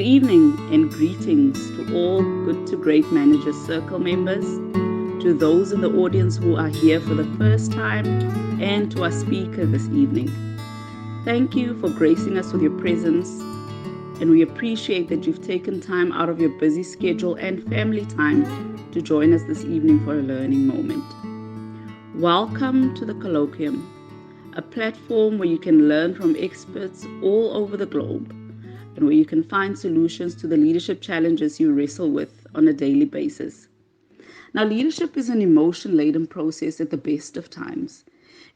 evening and greetings to all Good to Great Managers Circle members, to those in the audience who are here for the first time, and to our speaker this evening. Thank you for gracing us with your presence, and we appreciate that you've taken time out of your busy schedule and family time to join us this evening for a learning moment. Welcome to the Colloquium, a platform where you can learn from experts all over the globe and where you can find solutions to the leadership challenges you wrestle with on a daily basis. Now, leadership is an emotion-laden process at the best of times,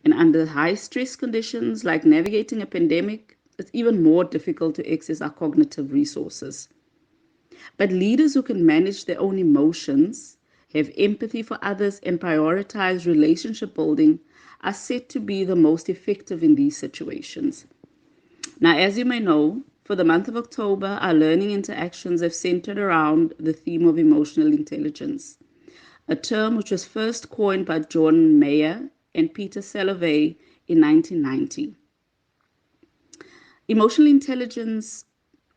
and under high stress conditions like navigating a pandemic, it's even more difficult to access our cognitive resources. But leaders who can manage their own emotions, have empathy for others, and prioritize relationship building are said to be the most effective in these situations. Now, as you may know, for the month of October, our learning interactions have centered around the theme of emotional intelligence, a term which was first coined by John Mayer and Peter Salovey in 1990. Emotional intelligence,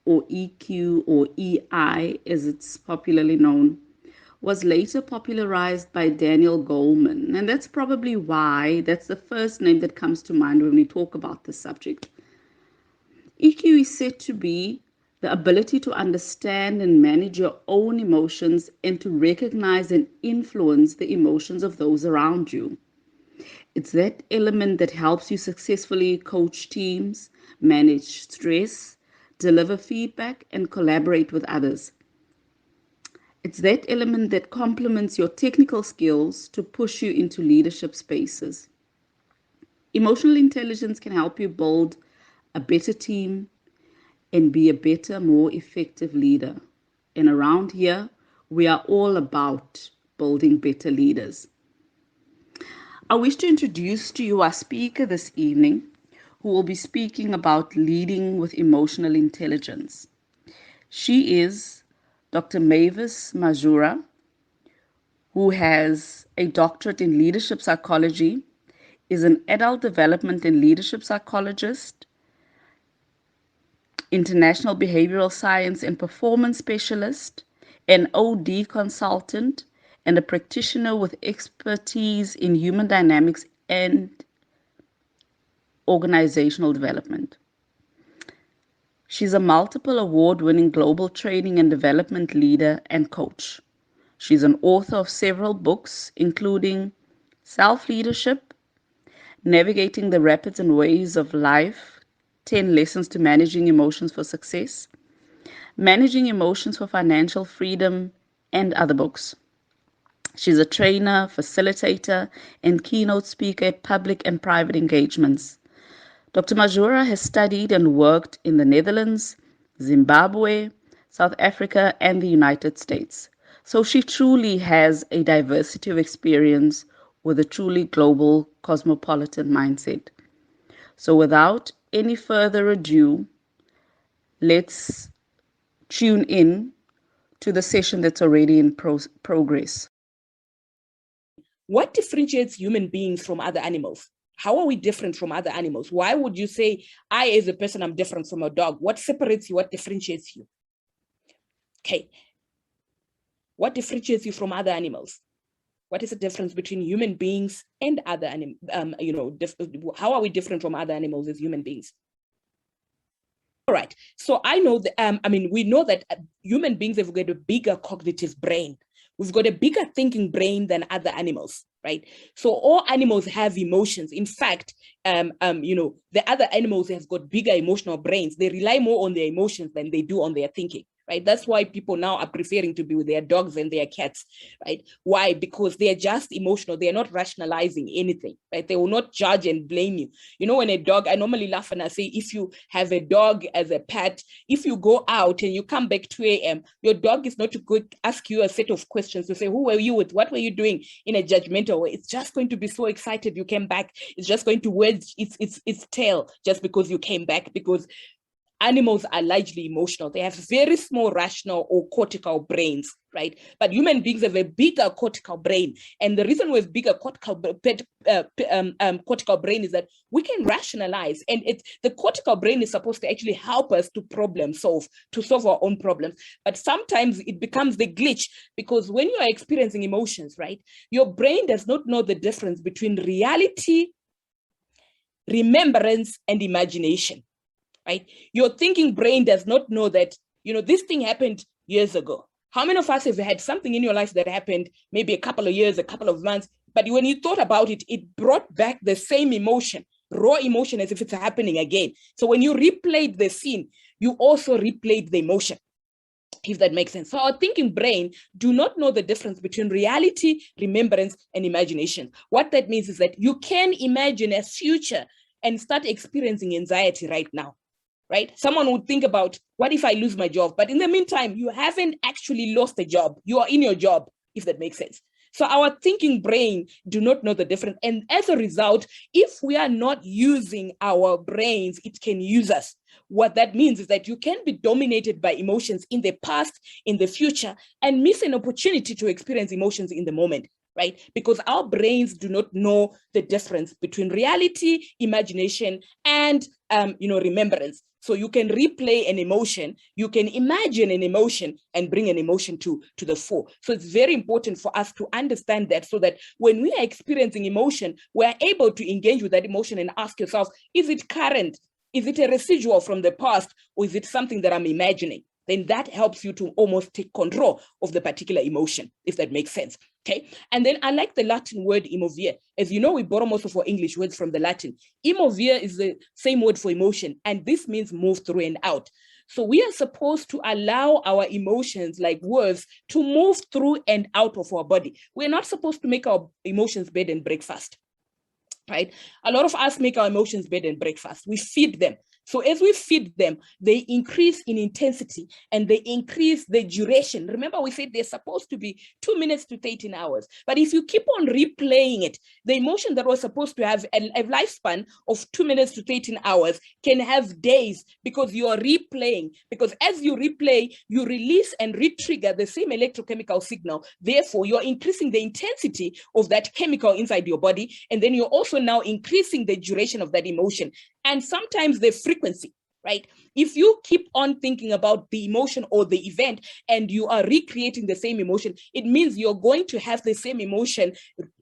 or EQ or EI as it's popularly known, was later popularized by Daniel Goleman, and that's probably why that's the first name that comes to mind when we talk about this subject. EQ is said to be the ability to understand and manage your own emotions and to recognize and influence the emotions of those around you. It's that element that helps you successfully coach teams, manage stress, deliver feedback, and collaborate with others. It's that element that complements your technical skills to push you into leadership spaces. Emotional intelligence can help you build a better team and be a better, more effective leader. And around here, we are all about building better leaders. I wish to introduce to you our speaker this evening, who will be speaking about leading with emotional intelligence. She is Dr. Mavis Mazhura, who has a doctorate in leadership psychology, is an adult development and leadership psychologist, international behavioral science and performance specialist, an OD consultant, and a practitioner with expertise in human dynamics and organizational development. She's a multiple award-winning global training and development leader and coach. She's an author of several books, including Self-Leadership, Navigating the Rapids and Waves of Life, 10 Lessons to Managing Emotions for Success, Managing Emotions for Financial Freedom, and other books. She's a trainer, facilitator, and keynote speaker at public and private engagements. Dr. Mazhura has studied and worked in the Netherlands, Zimbabwe, South Africa, and the United States. So she truly has a diversity of experience with a truly global cosmopolitan mindset. So without any further ado, let's tune in to the session that's already in progress. What differentiates human beings from other animals? How are we different from other animals? Why would you say, I as a person, I'm different from a dog? What separates you? What differentiates you? Okay. What differentiates you from other animals? What is the difference between human beings and other animals? How are we different from other animals as human beings? All right. So I know that, we know that human beings have got a bigger cognitive brain. We've got a bigger thinking brain than other animals, right? So all animals have emotions. In fact, the other animals have got bigger emotional brains. They rely more on their emotions than they do on their thinking, right? That's why people now are preferring to be with their dogs and their cats, right? Why? Because they're just emotional. They're not rationalizing anything, right? They will not judge and blame you. You know, when a dog, I normally laugh and I say, if you have a dog as a pet, if you go out and you come back 2 a.m., your dog is not to go ask you a set of questions to say, who were you with? What were you doing in a judgmental way? It's just going to be so excited you came back. It's just going to wedge its tail just because you came back, because animals are largely emotional. They have very small rational or cortical brains, right? But human beings have a bigger cortical brain. And the reason we have bigger cortical brain is that we can rationalize. And the cortical brain is supposed to actually help us to problem solve, to solve our own problems. But sometimes it becomes the glitch, because when you are experiencing emotions, right, your brain does not know the difference between reality, remembrance, and imagination, right? Your thinking brain does not know that, this thing happened years ago. How many of us have had something in your life that happened maybe a couple of years, a couple of months, but when you thought about it, it brought back the same emotion, raw emotion, as if it's happening again. So when you replayed the scene, you also replayed the emotion, if that makes sense. So our thinking brain do not know the difference between reality, remembrance, and imagination. What that means is that you can imagine a future and start experiencing anxiety right now, right? Someone would think about, what if I lose my job? But in the meantime, you haven't actually lost a job. You are in your job, if that makes sense. So our thinking brain do not know the difference. And as a result, if we are not using our brains, it can use us. What that means is that you can be dominated by emotions in the past, in the future, and miss an opportunity to experience emotions in the moment, right? Because our brains do not know the difference between reality, imagination, and remembrance. So you can replay an emotion, you can imagine an emotion and bring an emotion to the fore. So it's very important for us to understand that, so that when we are experiencing emotion, we're able to engage with that emotion and ask yourself, is it current? Is it a residual from the past, or is it something that I'm imagining? Then that helps you to almost take control of the particular emotion, if that makes sense. Okay. And then I like the Latin word emovere. As you know, we borrow most of our English words from the Latin. Emovere is the same word for emotion, and this means move through and out. So we are supposed to allow our emotions, like words, to move through and out of our body. We're not supposed to make our emotions bed and breakfast, right? A lot of us make our emotions bed and breakfast. We feed them. So as we feed them, they increase in intensity and they increase the duration. Remember, we said they're supposed to be 2 minutes to 13 hours. But if you keep on replaying it, the emotion that was supposed to have a lifespan of 2 minutes to 13 hours can have days, because you are replaying. Because as you replay, you release and re-trigger the same electrochemical signal. Therefore, you're increasing the intensity of that chemical inside your body. And then you're also now increasing the duration of that emotion. And sometimes the frequency, right? If you keep on thinking about the emotion or the event and you are recreating the same emotion, it means you're going to have the same emotion,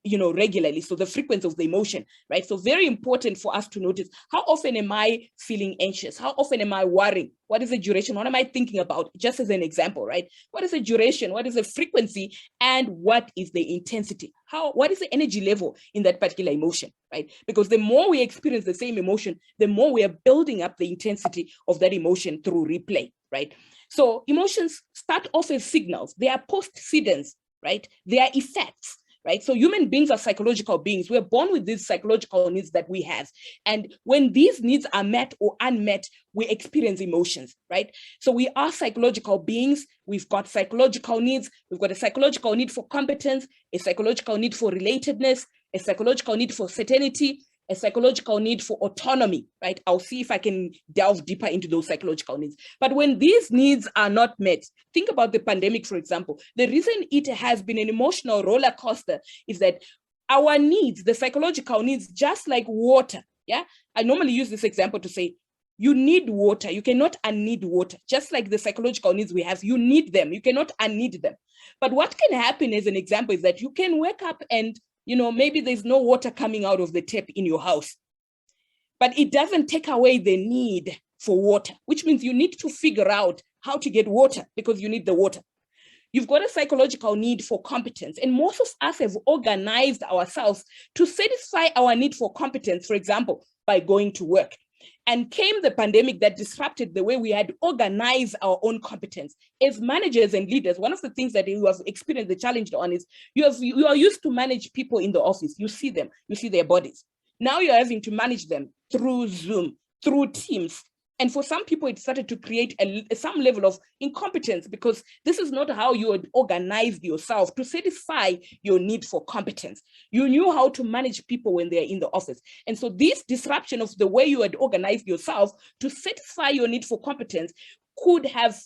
regularly. So the frequency of the emotion, right? So very important for us to notice, how often am I feeling anxious? How often am I worrying? What is the duration? What am I thinking about? Just as an example, right? What is the duration? What is the frequency? And what is the intensity? What is the energy level in that particular emotion, right? Because the more we experience the same emotion, the more we are building up the intensity of that emotion through replay, right? So emotions start off as signals. They are postcedents, right? They are effects, right? So human beings are psychological beings. We're born with these psychological needs that we have. And when these needs are met or unmet, we experience emotions, right? So we are psychological beings. We've got psychological needs. We've got a psychological need for competence, a psychological need for relatedness, a psychological need for certainty, a psychological need for autonomy, right? I'll see if I can delve deeper into those psychological needs. But when these needs are not met, think about the pandemic, for example. The reason it has been an emotional roller coaster is that our needs, the psychological needs, just like water, yeah? I normally use this example to say, you need water. You cannot unneed water. Just like the psychological needs we have, you need them. You cannot unneed them. But what can happen, as an example, is that you can wake up and maybe there's no water coming out of the tap in your house, but it doesn't take away the need for water, which means you need to figure out how to get water because you need the water. You've got a psychological need for competence, and most of us have organized ourselves to satisfy our need for competence, for example, by going to work. And came the pandemic that disrupted the way we had organized our own competence. As managers and leaders, one of the things that you have experienced the challenge on is you are used to manage people in the office. You see them, you see their bodies. Now you're having to manage them through Zoom, through Teams, And for some people, it started to create some level of incompetence, because this is not how you had organized yourself to satisfy your need for competence. You knew how to manage people when they're in the office. And so this disruption of the way you had organized yourself to satisfy your need for competence could have,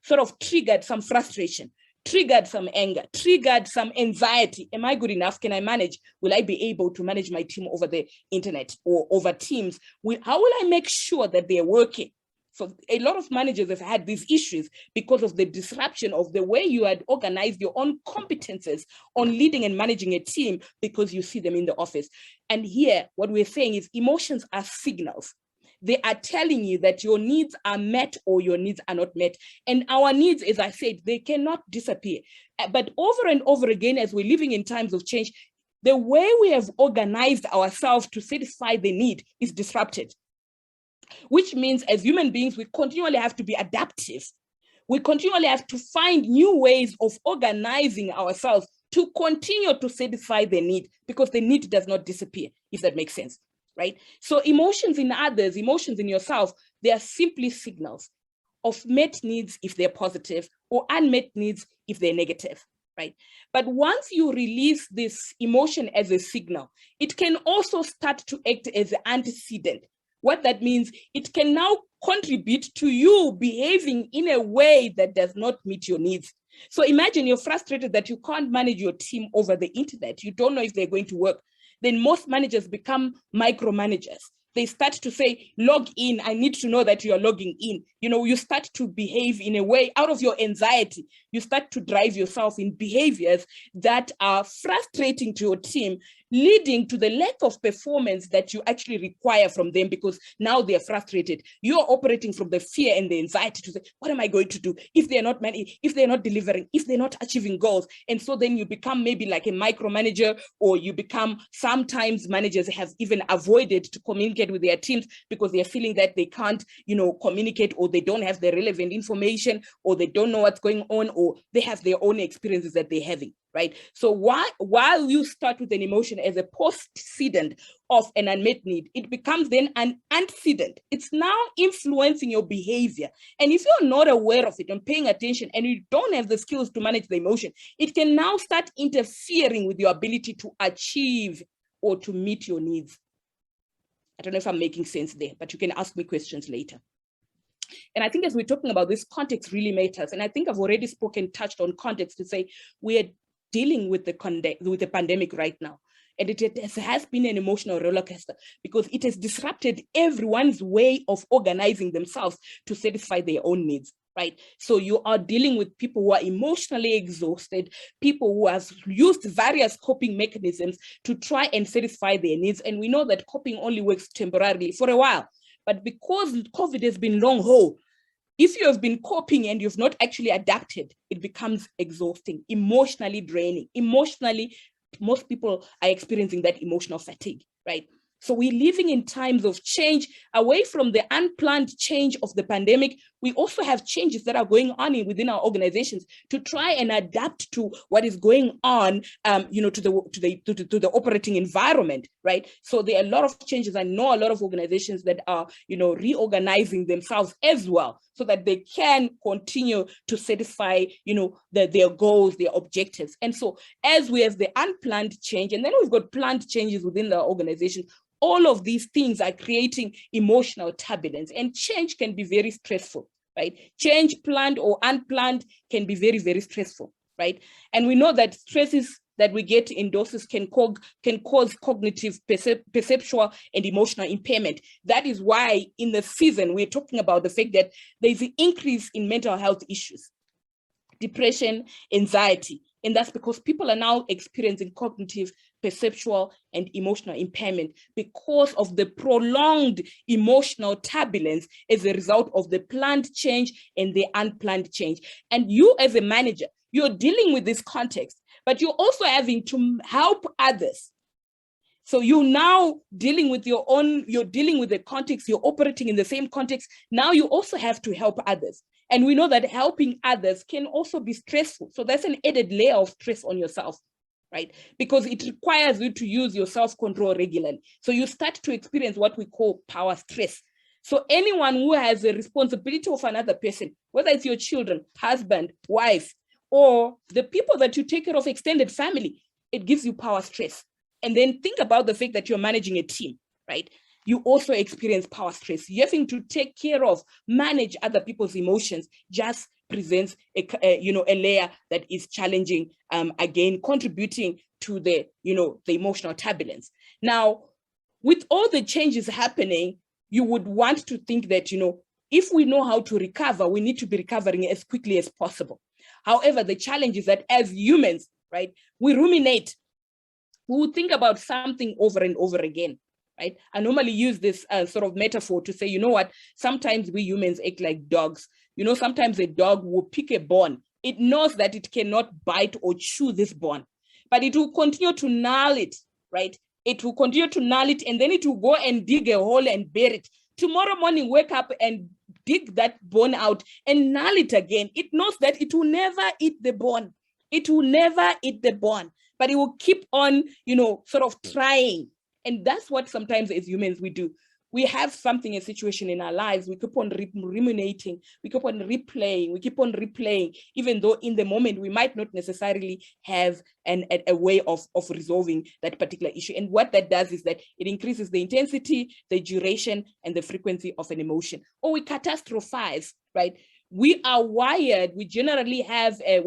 sort of triggered some frustration, triggered some anger, triggered some anxiety. Am I good enough? Can I manage? Will I be able to manage my team over the internet or over Teams? How will I make sure that they're working? So a lot of managers have had these issues because of the disruption of the way you had organized your own competences on leading and managing a team, because you see them in the office. And here, what we're saying is emotions are signals. They are telling you that your needs are met or your needs are not met. And our needs, as I said, they cannot disappear. But over and over again, as we're living in times of change, the way we have organized ourselves to satisfy the need is disrupted, which means as human beings, we continually have to be adaptive. We continually have to find new ways of organizing ourselves to continue to satisfy the need, because the need does not disappear, if that makes sense. Right? So emotions in others, emotions in yourself, they are simply signals of met needs if they're positive, or unmet needs if they're negative, right? But once you release this emotion as a signal, it can also start to act as an antecedent. What that means, it can now contribute to you behaving in a way that does not meet your needs. So imagine you're frustrated that you can't manage your team over the internet. You don't know if they're going to work. Then most managers become micromanagers. They start to say, log in, I need to know that you are logging in. You start to behave in a way out of your anxiety. You start to drive yourself in behaviors that are frustrating to your team, leading to the lack of performance that you actually require from them, because now they're frustrated. You're operating from the fear and the anxiety to say, what am I going to do if they're not if they're not delivering, if they're not achieving goals? And so then you become maybe like a micromanager, or you become, sometimes managers have even avoided to communicate with their teams because they're feeling that they can't, communicate, or they don't have the relevant information, or they don't know what's going on, or they have their own experiences that they're having. Right? So while you start with an emotion as a postcedent of an unmet need, it becomes then an antecedent. It's now influencing your behavior. And if you're not aware of it and paying attention, and you don't have the skills to manage the emotion, it can now start interfering with your ability to achieve or to meet your needs. I don't know if I'm making sense there, but you can ask me questions later. And I think as we're talking about this, context really matters. And I think I've already touched on context to say we're dealing with the pandemic right now. And it has been an emotional roller coaster, because it has disrupted everyone's way of organizing themselves to satisfy their own needs. Right? So you are dealing with people who are emotionally exhausted, people who have used various coping mechanisms to try and satisfy their needs. And we know that coping only works temporarily for a while. But because COVID has been long haul, if you have been coping and you've not actually adapted, it becomes exhausting, emotionally draining. Emotionally, most people are experiencing that emotional fatigue, right? So we're living in times of change. Away from the unplanned change of the pandemic, we also have changes that are going on within our organizations to try and adapt to what is going on, to the operating environment, right? So there are a lot of changes. I know a lot of organizations that are, reorganizing themselves as well, so that they can continue to satisfy, their goals, their objectives. And so as we have the unplanned change, and then we've got planned changes within the organization, all of these things are creating emotional turbulence, and change can be very stressful, right? Change, planned or unplanned, can be very, very stressful, right? And we know that stresses that we get in doses can cause cognitive, perceptual, and emotional impairment. That is why in the season, we're talking about the fact that there's an increase in mental health issues, depression, anxiety. And that's because people are now experiencing cognitive, perceptual, and emotional impairment because of the prolonged emotional turbulence as a result of the planned change and the unplanned change. And you as a manager, you're dealing with this context, but you're also having to help others. So you're now dealing with you're dealing with the context, you're operating in the same context. Now you also have to help others. And we know that helping others can also be stressful. So that's an added layer of stress on yourself, right? Because it requires you to use your self-control regularly. So you start to experience what we call power stress. So anyone who has a responsibility of another person, whether it's your children, husband, wife, or the people that you take care of, extended family, it gives you power stress. And then think about the fact that you're managing a team, right? You also experience power stress. You having to take care of, manage other people's emotions just presents a layer that is challenging, again, contributing to the emotional turbulence. Now, with all the changes happening, you would want to think that, if we know how to recover, we need to be recovering as quickly as possible. However, the challenge is that as humans, right, we ruminate. We will think about something over and over again, right? I normally use this sort of metaphor to say, sometimes we humans act like dogs. Sometimes a dog will pick a bone. It knows that it cannot bite or chew this bone, but it will continue to gnaw it, right? It will continue to gnaw it, and then it will go and dig a hole and bury it. Tomorrow morning, wake up and dig that bone out and gnaw it again. It knows that it will never eat the bone. It will never eat the bone, but it will keep on, sort of trying. And that's what sometimes as humans we do. We have something, a situation in our lives, we keep on ruminating, we keep on replaying, even though in the moment we might not necessarily have a way of resolving that particular issue. And what that does is that it increases the intensity, the duration, and the frequency of an emotion. Or we catastrophize, right? We are wired, we generally have a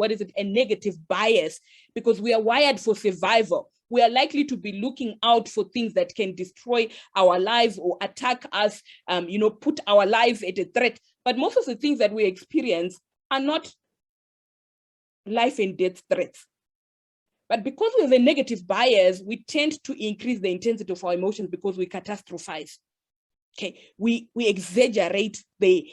negative bias, because we are wired for survival. We are likely to be looking out for things that can destroy our lives or attack us, put our lives at a threat. But most of the things that we experience are not life and death threats. But because we have a negative bias, we tend to increase the intensity of our emotions because we catastrophize. Okay, we exaggerate the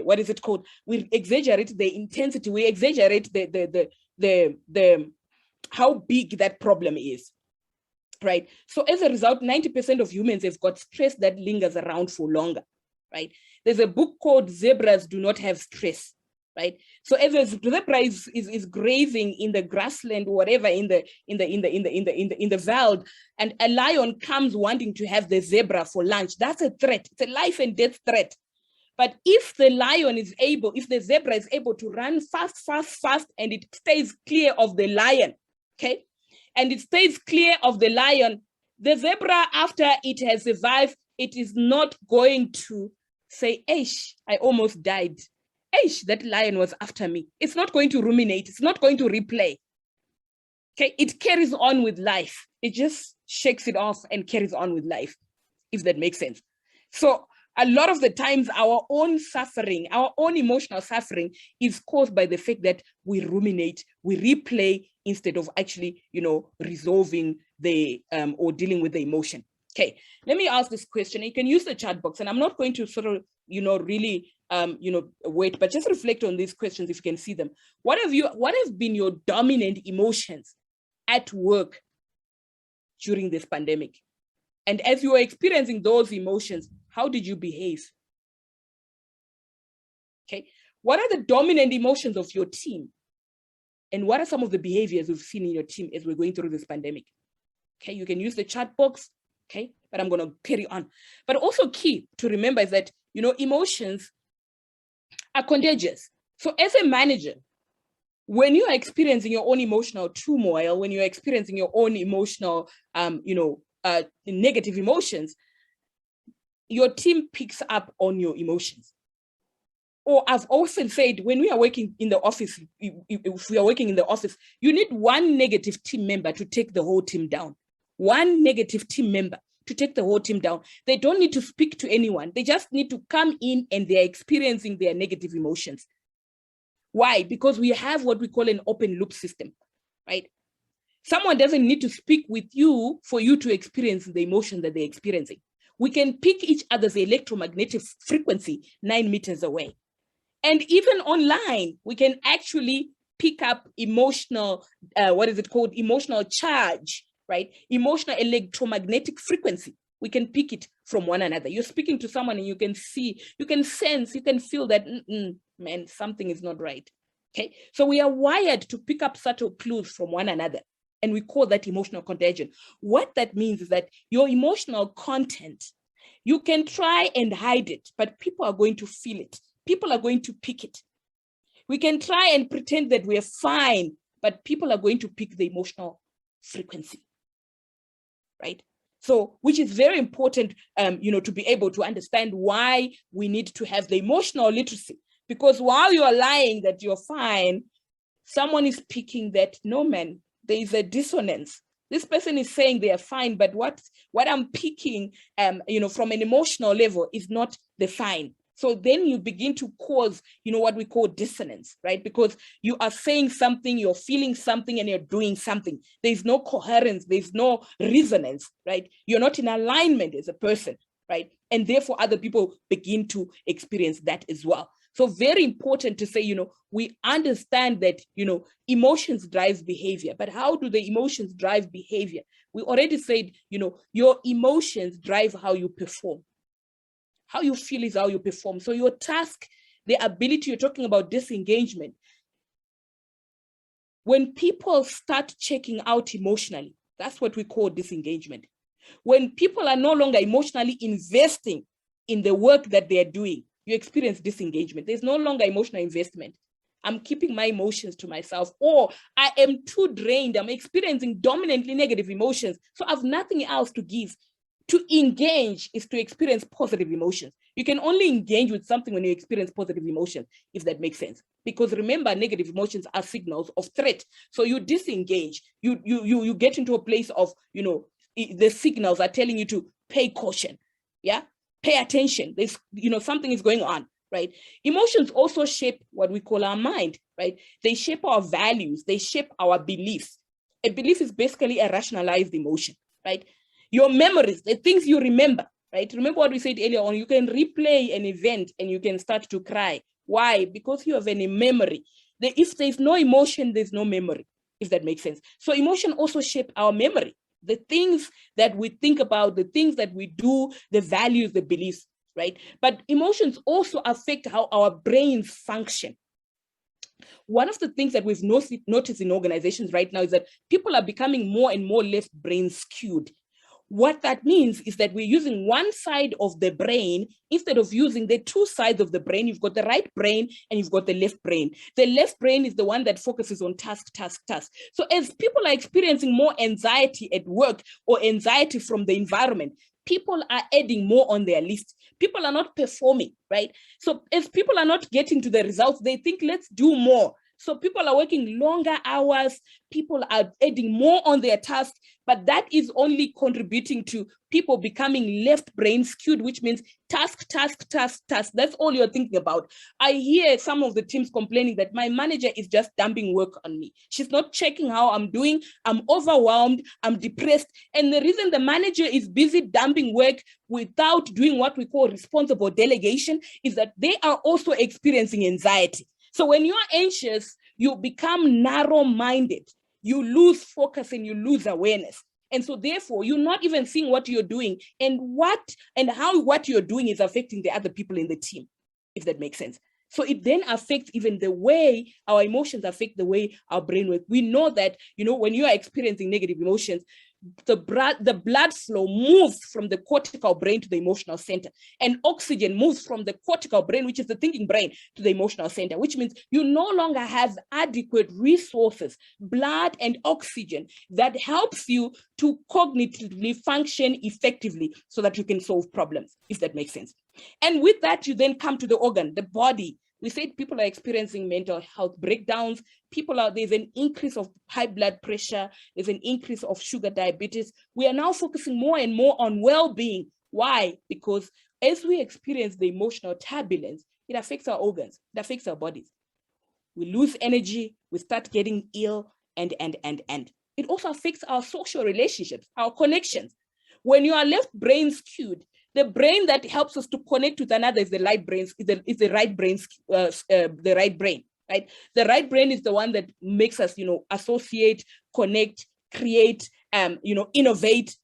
what is it called? We exaggerate the intensity. We exaggerate the how big that problem is, right? So as a result, 90% of humans have got stress that lingers around for longer, right? There's a book called Zebras Do Not Have Stress, right? So as a zebra is grazing in the grassland or whatever in the veld, and a lion comes wanting to have the zebra for lunch, that's a threat. It's a life and death threat. But if the zebra is able to run fast, and it stays clear of the lion, okay, and it stays clear of the lion, the zebra, after it has survived, it is not going to say, "Eish, I almost died. Eish, that lion was after me." It's not going to ruminate. It's not going to replay. Okay, it carries on with life. It just shakes it off and carries on with life, if that makes sense. So a lot of the times our own suffering, our own emotional suffering is caused by the fact that we ruminate, we replay instead of actually, resolving the or dealing with the emotion. Okay, let me ask this question. You can use the chat box, and I'm not going to sort of, really, wait, but just reflect on these questions if you can see them. What have been your dominant emotions at work during this pandemic? And as you were experiencing those emotions, how did you behave? Okay, what are the dominant emotions of your team? And what are some of the behaviors we've seen in your team as we're going through this pandemic? Okay, you can use the chat box, okay, but I'm going to carry on. But also key to remember is that, emotions are contagious. So as a manager, when you are experiencing your own emotional turmoil, when you're experiencing your own emotional, negative emotions, your team picks up on your emotions. Or I've often said, when we are working in the office, if we are working in the office, you need one negative team member to take the whole team down. One negative team member to take the whole team down. They don't need to speak to anyone. They just need to come in and they're experiencing their negative emotions. Why? Because we have what we call an open loop system, right? Someone doesn't need to speak with you for you to experience the emotion that they're experiencing. We can pick each other's electromagnetic frequency 9 meters away. And even online, we can actually pick up emotional, emotional charge, right? Emotional electromagnetic frequency. We can pick it from one another. You're speaking to someone and you can see, you can sense, you can feel that, man, something is not right. Okay, so we are wired to pick up subtle clues from one another. And we call that emotional contagion. What that means is that your emotional content You can try and hide it, but people are going to feel it. People are going to pick it. We can try and pretend that we're fine, but people are going to pick the emotional frequency, right? So, which is very important, to be able to understand why we need to have the emotional literacy. Because while you are lying that you're fine, someone is picking that, no man, there is a dissonance. This person is saying they are fine, but what I'm picking, from an emotional level is not the fine. So then you begin to cause, what we call dissonance, right? Because you are saying something, you're feeling something, and you're doing something. There's no coherence, there's no resonance, right? You're not in alignment as a person, right? And therefore other people begin to experience that as well. So very important to say, we understand that, emotions drive behavior, but how do the emotions drive behavior? We already said, your emotions drive how you perform. How you feel is how you perform. So your task, the ability, you're talking about disengagement. When people start checking out emotionally, that's what we call disengagement. When people are no longer emotionally investing in the work that they're doing, you experience disengagement. There's no longer emotional investment. I'm keeping my emotions to myself, or I am too drained. I'm experiencing dominantly negative emotions, so I have nothing else to give. To engage is to experience positive emotions. You can only engage with something when you experience positive emotions, if that makes sense. Because remember, negative emotions are signals of threat. So you disengage, you get into a place of, the signals are telling you to pay caution, yeah? Pay attention. There's, something is going on, right? Emotions also shape what we call our mind, right? They shape our values, they shape our beliefs. A belief is basically a rationalized emotion, right? Your memories, the things you remember, right? Remember what we said earlier on, you can replay an event and you can start to cry. Why? Because you have any memory. If there's no emotion, there's no memory, if that makes sense. So emotion also shape our memory. The things that we think about, the things that we do, the values, the beliefs, right? But emotions also affect how our brains function. One of the things that we've noticed in organizations right now is that people are becoming more and more left brain skewed. What that means is that we're using one side of the brain instead of using the two sides of the brain. You've got the right brain and you've got the left brain. The left brain is the one that focuses on task. So as people are experiencing more anxiety at work or anxiety from the environment, people are adding more on their list. People are not performing, right? So as people are not getting to the results, they think, let's do more. So people are working longer hours, people are adding more on their task, but that is only contributing to people becoming left brain skewed, which means task. That's all you're thinking about. I hear some of the teams complaining that my manager is just dumping work on me. She's not checking how I'm doing. I'm overwhelmed, I'm depressed. And the reason the manager is busy dumping work without doing what we call responsible delegation is that they are also experiencing anxiety. So when you are anxious, you become narrow-minded, you lose focus and you lose awareness. And so therefore, you're not even seeing what you're doing and how what you're doing is affecting the other people in the team, if that makes sense. So it then affects even the way our emotions affect the way our brain works. We know that, when you are experiencing negative emotions, the blood flow moves from the cortical brain to the emotional center, and oxygen moves from the cortical brain, which is the thinking brain, to the emotional center, which means you no longer have adequate resources, blood and oxygen, that helps you to cognitively function effectively so that you can solve problems, if that makes sense. And with that, you then come to the organ, the body. We said people are experiencing mental health breakdowns. There's an increase of high blood pressure. There's an increase of sugar diabetes. We are now focusing more and more on well-being. Why? Because as we experience the emotional turbulence, it affects our organs, it affects our bodies. We lose energy, we start getting ill, and. It also affects our social relationships, our connections. When you are left brain skewed, the brain that helps us to connect with another is the right brain. The right brain, right? The right brain is the one that makes us, associate, connect, create, innovate,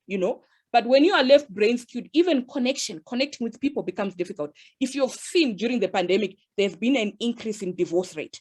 But when you are left brain skewed, even connecting with people becomes difficult. If you've seen during the pandemic, there's been an increase in divorce rate.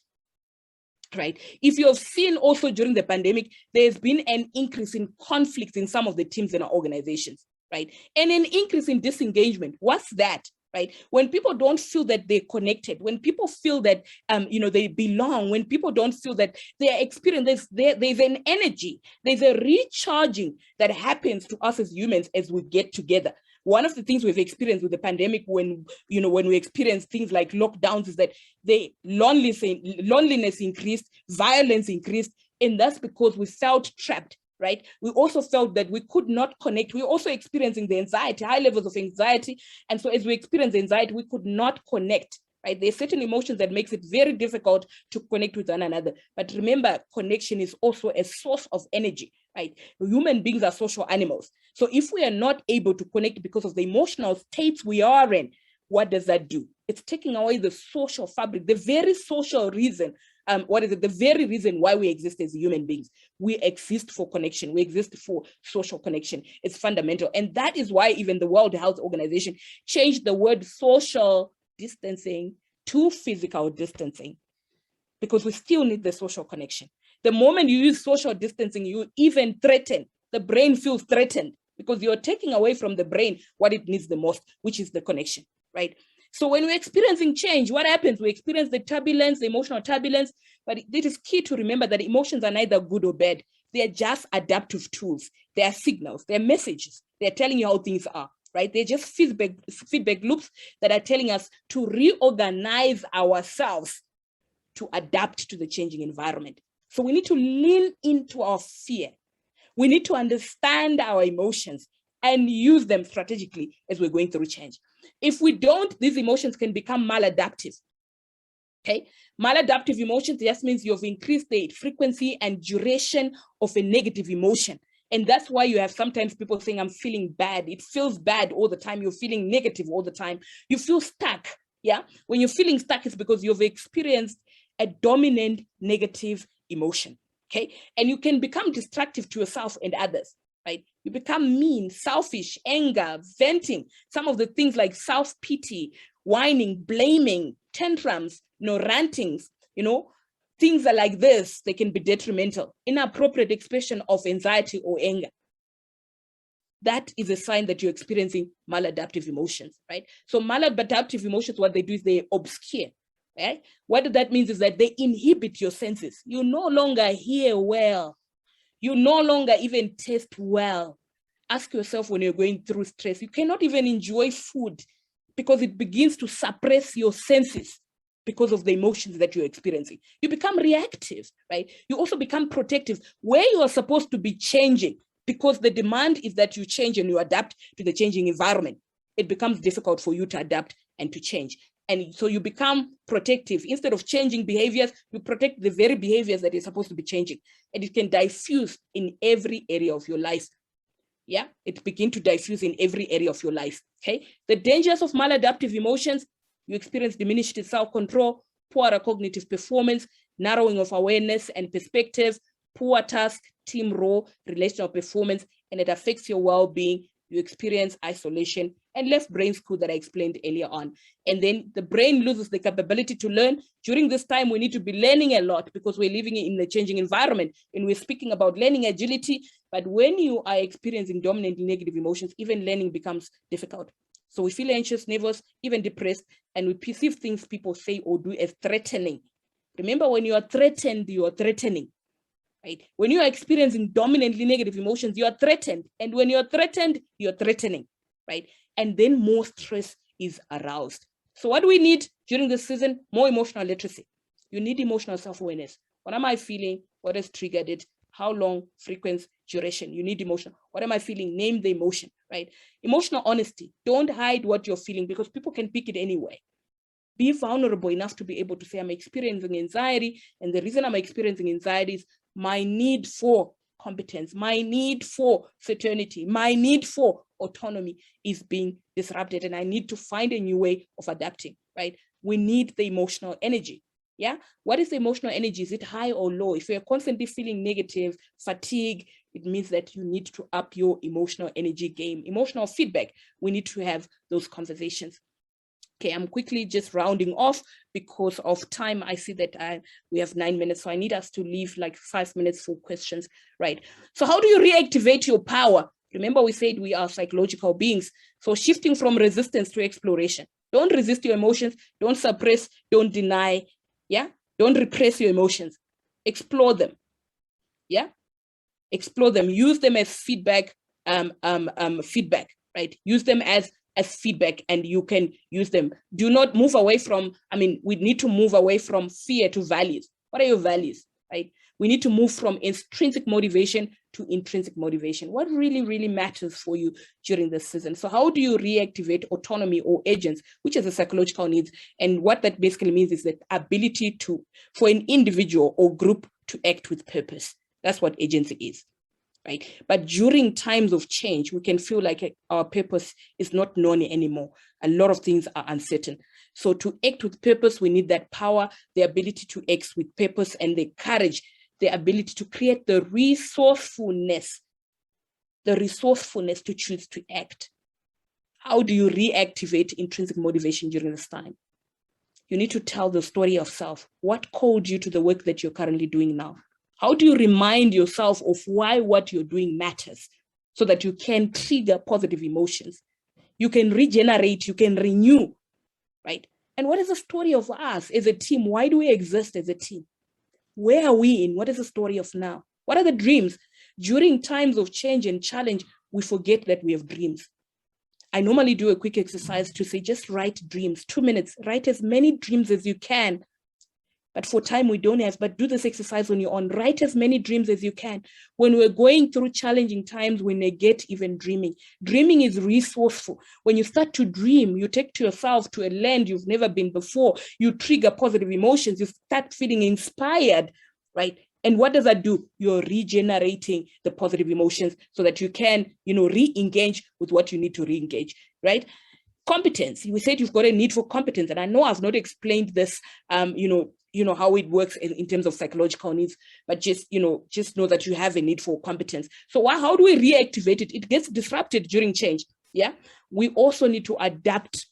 Right. If you've seen also during the pandemic, there's been an increase in conflict in some of the teams in our organizations. right? And an increase in disengagement. What's that? Right? When people don't feel that they're connected, when people feel that they belong, when people don't feel that they're experiencing there's an energy, there's a recharging that happens to us as humans as we get together. One of the things we've experienced with the pandemic, when we experience things like lockdowns, is that the loneliness increased, violence increased, and that's because we felt trapped. Right? We also felt that we could not connect. We were also experiencing the anxiety, high levels of anxiety. And so as we experience anxiety, we could not connect, right? There are certain emotions that makes it very difficult to connect with one another. But remember, connection is also a source of energy, right? Human beings are social animals. So if we are not able to connect because of the emotional states we are in, what does that do? It's taking away the social fabric, the very social reason. The very reason why we exist as human beings. We exist for connection. We exist for social connection. It's fundamental. And that is why even the World Health Organization changed the word social distancing to physical distancing, because we still need the social connection. The moment you use social distancing, you even threaten. The brain feels threatened because you're taking away from the brain what it needs the most, which is the connection, right? So when we're experiencing change, what happens? We experience the turbulence, the emotional turbulence, but it is key to remember that emotions are neither good or bad. They're just adaptive tools. They're signals, they're messages. They're telling you how things are, right? They're just feedback loops that are telling us to reorganize ourselves to adapt to the changing environment. So we need to lean into our fear. We need to understand our emotions and use them strategically as we're going through change. If we don't, these emotions can become maladaptive. Okay, maladaptive emotions just means you've increased the frequency and duration of a negative emotion. And that's why you have sometimes people saying, I'm feeling bad. It feels bad all the time. You're feeling negative all the time. You feel stuck. Yeah. When you're feeling stuck, it's because you've experienced a dominant negative emotion. Okay. And you can become destructive to yourself and others. Right? You become mean, selfish, anger, venting, some of the things like self-pity, whining, blaming, tantrums, rantings, things are like this. They can be detrimental, inappropriate expression of anxiety or anger. That is a sign that you're experiencing maladaptive emotions, right? So maladaptive emotions, what they do is they obscure, right? What that means is that they inhibit your senses. You no longer hear well. You no longer even taste well. Ask yourself when you're going through stress, you cannot even enjoy food because it begins to suppress your senses because of the emotions that you're experiencing. You become reactive, right? You also become protective where you are supposed to be changing, because the demand is that you change and you adapt to the changing environment. It becomes difficult for you to adapt and to change. And so you become protective. Instead of changing behaviors, you protect the very behaviors that you're supposed to be changing. And it can diffuse in every area of your life. Yeah, it begins to diffuse in every area of your life. Okay. The dangers of maladaptive emotions: you experience diminished self-control, poorer cognitive performance, narrowing of awareness and perspective, poor task, team role, relational performance, and it affects your well-being. You experience isolation and left brain school that I explained earlier on. And then the brain loses the capability to learn. During this time, we need to be learning a lot because we're living in a changing environment, and we're speaking about learning agility. But when you are experiencing dominant negative emotions, even learning becomes difficult. So we feel anxious, nervous, even depressed, and we perceive things people say or do as threatening. Remember, when you are threatened, you are threatening. Right? When you are experiencing dominantly negative emotions, you are threatened. And when you're threatened, you're threatening, right? And then more stress is aroused. So what do we need during this season? More emotional literacy. You need emotional self-awareness. What am I feeling? What has triggered it? How long, frequency, duration? You need emotion. What am I feeling? Name the emotion, right? Emotional honesty. Don't hide what you're feeling because people can pick it anyway. Be vulnerable enough to be able to say, I'm experiencing anxiety, and the reason I'm experiencing anxiety is my need for competence, my need for certainty, my need for autonomy is being disrupted, and I need to find a new way of adapting, right? We need the emotional energy. Yeah. What is the emotional energy? Is it high or low? If you're constantly feeling negative, fatigue, it means that you need to up your emotional energy game. Emotional feedback. We need to have those conversations. Okay, I'm quickly just rounding off because of time. I see that we have 9 minutes, so I need us to leave like 5 minutes for questions, right? So how do you reactivate your power? Remember, we said we are psychological beings. So shifting from resistance to exploration. Don't resist your emotions. Don't suppress. Don't deny. Yeah. Don't repress your emotions. Explore them. Yeah. Explore them. Use them as feedback. Feedback. Right. Use them as feedback, and you can use them. Do not move away from. I mean, we need to move away from fear to values. What are your values? Right. We need to move from intrinsic motivation to intrinsic motivation. What really, really matters for you during this season? So how do you reactivate autonomy or agents, which is a psychological needs? And what that basically means is the ability for an individual or group to act with purpose. That's what agency is, right? But during times of change, we can feel like our purpose is not known anymore. A lot of things are uncertain. So to act with purpose, we need that power, the ability to act with purpose, and the courage, the ability to create the resourcefulness to choose to act. How do you reactivate intrinsic motivation during this time? You need to tell the story of self. What called you to the work that you're currently doing now? How do you remind yourself of why what you're doing matters so that you can trigger positive emotions? You can regenerate, you can renew, right? And what is the story of us as a team? Why do we exist as a team? Where are we in? What is the story of now? What are the dreams? During times of change and challenge, we forget that we have dreams. I normally do a quick exercise to say, just write dreams, 2 minutes, write as many dreams as you can. But for time we don't have, but do this exercise on your own. Write as many dreams as you can. When we're going through challenging times, we negate even dreaming. Dreaming is resourceful. When you start to dream, you take to yourself to a land you've never been before. You trigger positive emotions. You start feeling inspired, right? And what does that do? You're regenerating the positive emotions so that you can, re-engage with what you need to re-engage, right? Competence. We said you've got a need for competence. And I know I've not explained this, how it works in terms of psychological needs, but just know that you have a need for competence. So how do we reactivate it? It gets disrupted during change. Yeah. We also need to adapt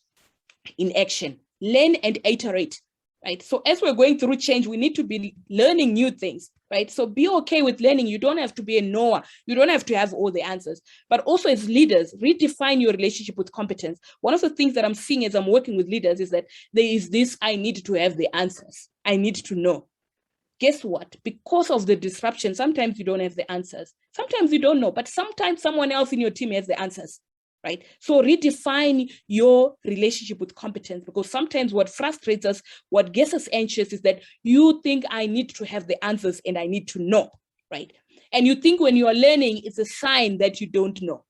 in action, learn and iterate, right? So as we're going through change, we need to be learning new things, right? So be okay with learning. You don't have to be a knower. You don't have to have all the answers, but also as leaders, redefine your relationship with competence. One of the things that I'm seeing as I'm working with leaders is that there is this, I need to have the answers. I need to know. Guess what? Because of the disruption, sometimes you don't have the answers. Sometimes you don't know, but sometimes someone else in your team has the answers. Right? So redefine your relationship with competence, because sometimes what frustrates us, what gets us anxious is that you think I need to have the answers and I need to know, right? And you think when you are learning, it's a sign that you don't know.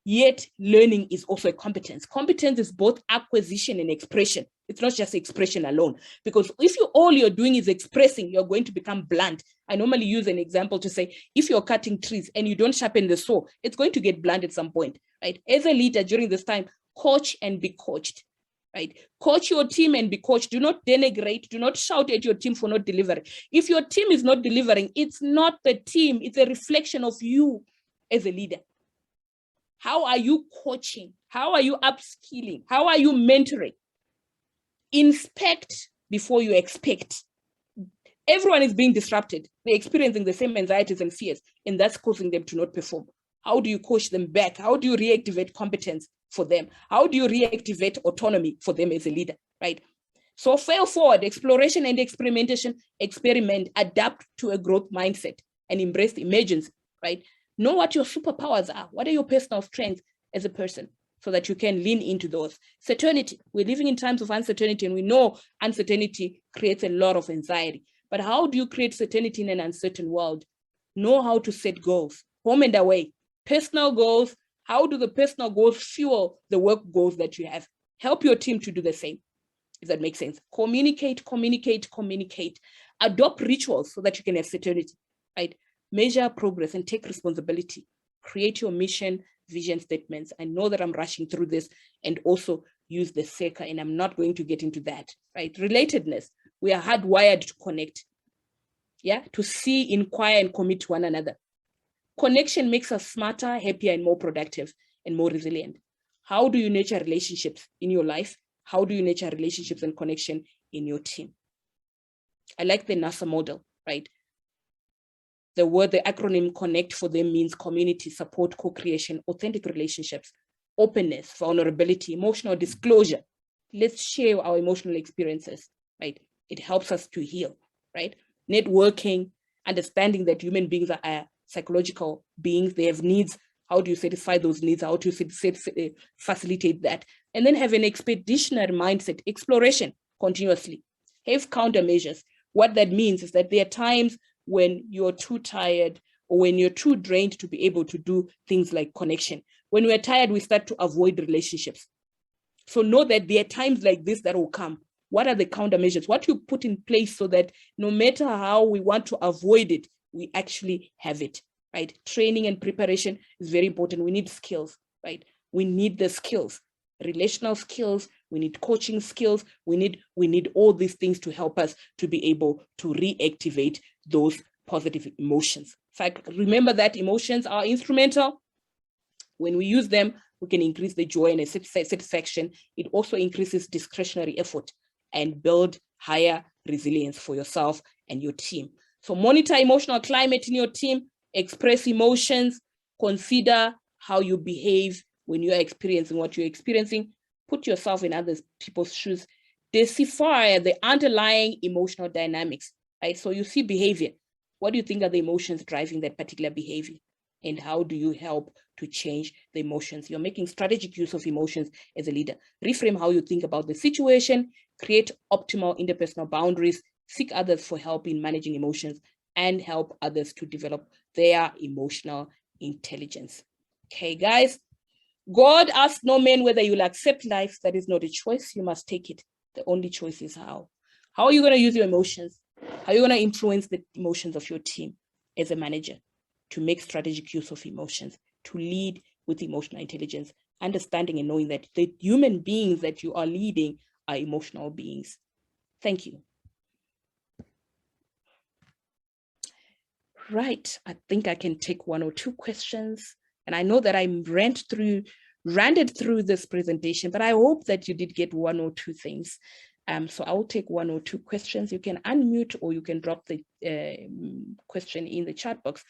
Yet learning is also a competence. Competence is both acquisition and expression. It's not just expression alone, because if all you're doing is expressing, you're going to become blunt. I normally use an example to say, if you're cutting trees and you don't sharpen the saw, it's going to get blunt at some point, right? As a leader during this time, coach and be coached, right? Coach your team and be coached. Do not denigrate. Do not shout at your team for not delivering. If your team is not delivering, it's not the team. It's a reflection of you as a leader. How are you coaching? How are you upskilling? How are you mentoring? Inspect before you expect. Everyone is being disrupted. They're experiencing the same anxieties and fears, and that's causing them to not perform. How do you coach them back? How do you reactivate competence for them? How do you reactivate autonomy for them as a leader, right? So fail forward, exploration and experimentation, experiment, adapt to a growth mindset, and embrace the emergence, right? Know what your superpowers are. What are your personal strengths as a person, so that you can lean into those. Certainty. We're living in times of uncertainty, and we know uncertainty creates a lot of anxiety. But how do you create certainty in an uncertain world? Know how to set goals, home and away. Personal goals. How do the personal goals fuel the work goals that you have? Help your team to do the same, if that makes sense. Communicate. Adopt rituals so that you can have certainty, right? Measure progress and take responsibility. Create your mission, vision statements. I know that I'm rushing through this, and also use the circle, and I'm not going to get into that, right? Relatedness. We are hardwired to connect, yeah, to see, inquire, and commit to one another. Connection makes us smarter, happier, and more productive and more resilient. How do you nurture relationships in your life? How do you nurture relationships and connection in your team? I like the NASA model, right? The word, the acronym CONNECT for them means community, support, co-creation, authentic relationships, openness, vulnerability, emotional disclosure. Let's share our emotional experiences, right? It helps us to heal, right? Networking, understanding that human beings are psychological beings, they have needs. How do you satisfy those needs? How do you facilitate that? And then have an expeditionary mindset, exploration continuously. Have countermeasures. What that means is that there are times when you're too tired or when you're too drained to be able to do things like connection. When we're tired, we start to avoid relationships. So know that there are times like this that will come. What are the countermeasures? What you put in place so that no matter how we want to avoid it, we actually have it, right? Training and preparation is very important. We need skills, right? We need the skills, relational skills. We need coaching skills. We need all these things to help us to be able to reactivate those positive emotions. Remember that emotions are instrumental. When we use them, we can increase the joy and satisfaction. It also increases discretionary effort and build higher resilience for yourself and your team. So monitor emotional climate in your team, express emotions, consider how you behave when you're experiencing what you're experiencing, put yourself in other people's shoes, decipher the underlying emotional dynamics, right? So you see behavior. What do you think are the emotions driving that particular behavior? And how do you help to change the emotions? You're making strategic use of emotions as a leader. Reframe how you think about the situation, create optimal interpersonal boundaries, seek others for help in managing emotions, and help others to develop their emotional intelligence. Okay, guys, God asked no man whether you'll accept life. That is not a choice. You must take it. The only choice is how. How are you going to use your emotions? How are you going to influence the emotions of your team as a manager? To make strategic use of emotions, to lead with emotional intelligence, understanding and knowing that the human beings that you are leading are emotional beings. Thank you. Right, I think I can take one or two questions. And I know that I ranted through this presentation, but I hope that you did get one or two things. So I will take one or two questions. You can unmute or you can drop the question in the chat box.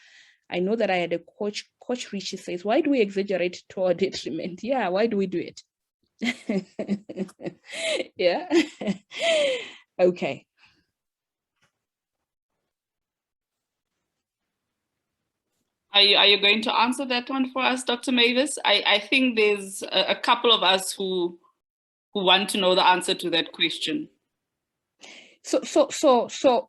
I know that I had a Coach Richie says, why do we exaggerate to our detriment? Yeah, why do we do it? Yeah. Okay. Are you going to answer that one for us, Dr. Mavis? I think there's a couple of us who want to know the answer to that question. So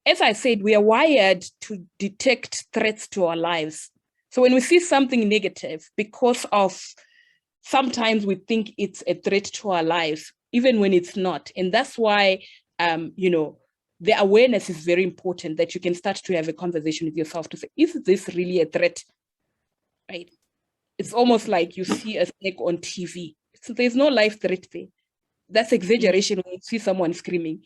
as I said, we are wired to detect threats to our lives. So when we see something negative, because of sometimes we think it's a threat to our lives, even when it's not. And that's why, the awareness is very important, that you can start to have a conversation with yourself to say, is this really a threat? Right? It's almost like you see a snake on TV. So there's no life threat there. That's exaggeration when you see someone screaming.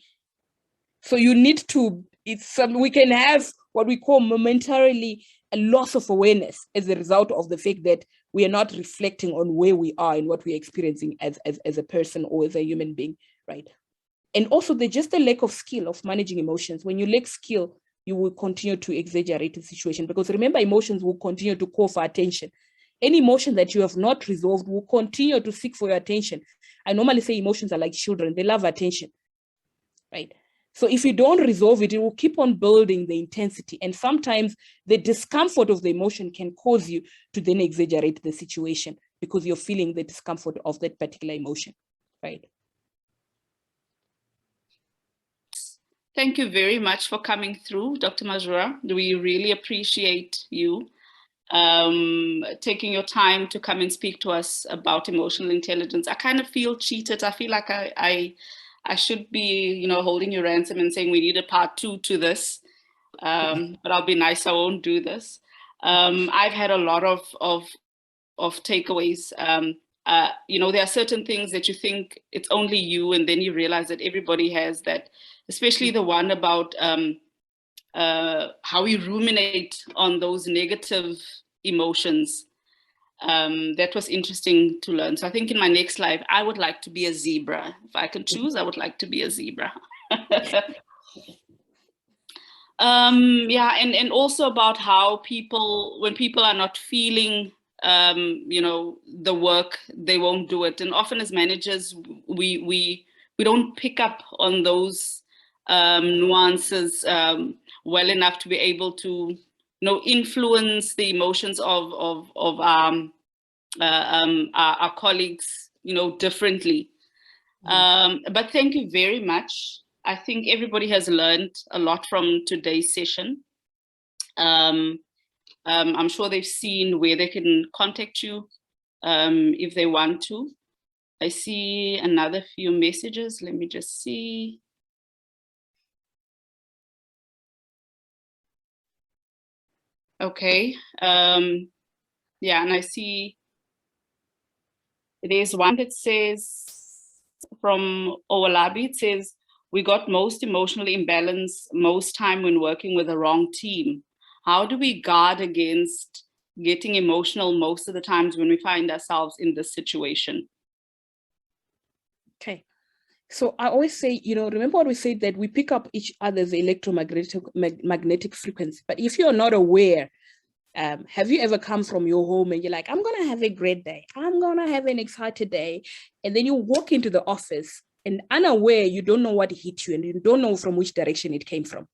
So you need to, we can have what we call momentarily a loss of awareness as a result of the fact that we are not reflecting on where we are and what we're experiencing as a person or as a human being, right? And also there's just a lack of skill of managing emotions. When you lack skill, you will continue to exaggerate the situation, because remember, emotions will continue to call for attention. Any emotion that you have not resolved will continue to seek for your attention. I normally say emotions are like children. They love attention, right? So if you don't resolve it, it will keep on building the intensity. And sometimes the discomfort of the emotion can cause you to then exaggerate the situation because you're feeling the discomfort of that particular emotion, right? Thank you very much for coming through, Dr. Mazhura. We really appreciate you taking your time to come and speak to us about emotional intelligence. I kind of feel cheated. I feel like I should be, holding your ransom and saying we need a part 2 to this. But I'll be nice. I won't do this. I've had a lot of takeaways. There are certain things that you think it's only you, and then you realize that everybody has that, especially the one about how we ruminate on those negative emotions. That was interesting to learn. So I think in my next life, I would like to be a zebra. If I could choose, I would like to be a zebra. Yeah, and also about how people, when people are not feeling, you know, the work, they won't do it. And often as managers, we don't pick up on those nuances well enough to be able to, you know, influence the emotions of our colleagues, you know, differently. But thank you very much. I think everybody has learned a lot from today's session. I'm sure they've seen where they can contact you if they want to. I see another few messages. Let me just see. Okay. Yeah, and I see there's one that says from Owalabi, it says, we got most emotionally imbalanced most time when working with the wrong team. How do we guard against getting emotional most of the times when we find ourselves in this situation? Okay. So I always say, you know, remember what we said, that we pick up each other's magnetic frequency. But if you're not aware, have you ever come from your home and you're like, I'm going to have a great day, I'm going to have an excited day. And then you walk into the office and unaware, you don't know what hit you and you don't know from which direction it came from.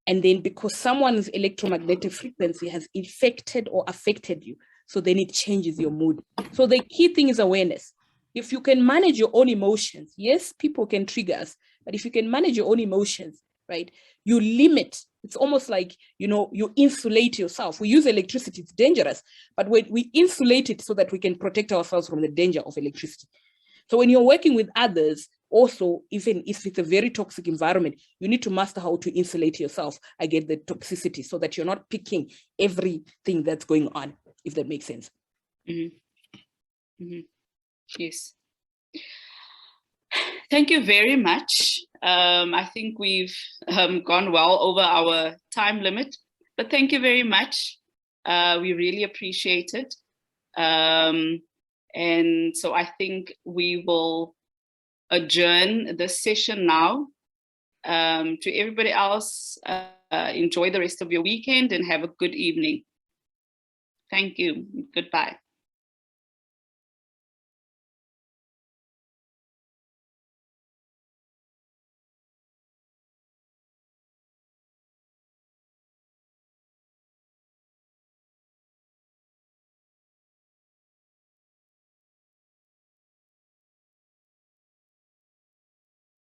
And then because someone's electromagnetic frequency has affected you, so then it changes your mood. So the key thing is awareness. If you can manage your own emotions, yes, people can trigger us, but if you can manage your own emotions, right, you limit. It's almost like, you know, you insulate yourself. We use electricity, it's dangerous, but we insulate it so that we can protect ourselves from the danger of electricity. So when you're working with others, also, even if it's a very toxic environment, you need to master how to insulate yourself against the toxicity so that you're not picking everything that's going on, if that makes sense. Mm-hmm. Mm-hmm. Yes. Thank you very much. I think we've gone well over our time limit, but thank you very much. We really appreciate it. And so I think we will adjourn this session now. To everybody else, enjoy the rest of your weekend and have a good evening. Thank you. Goodbye.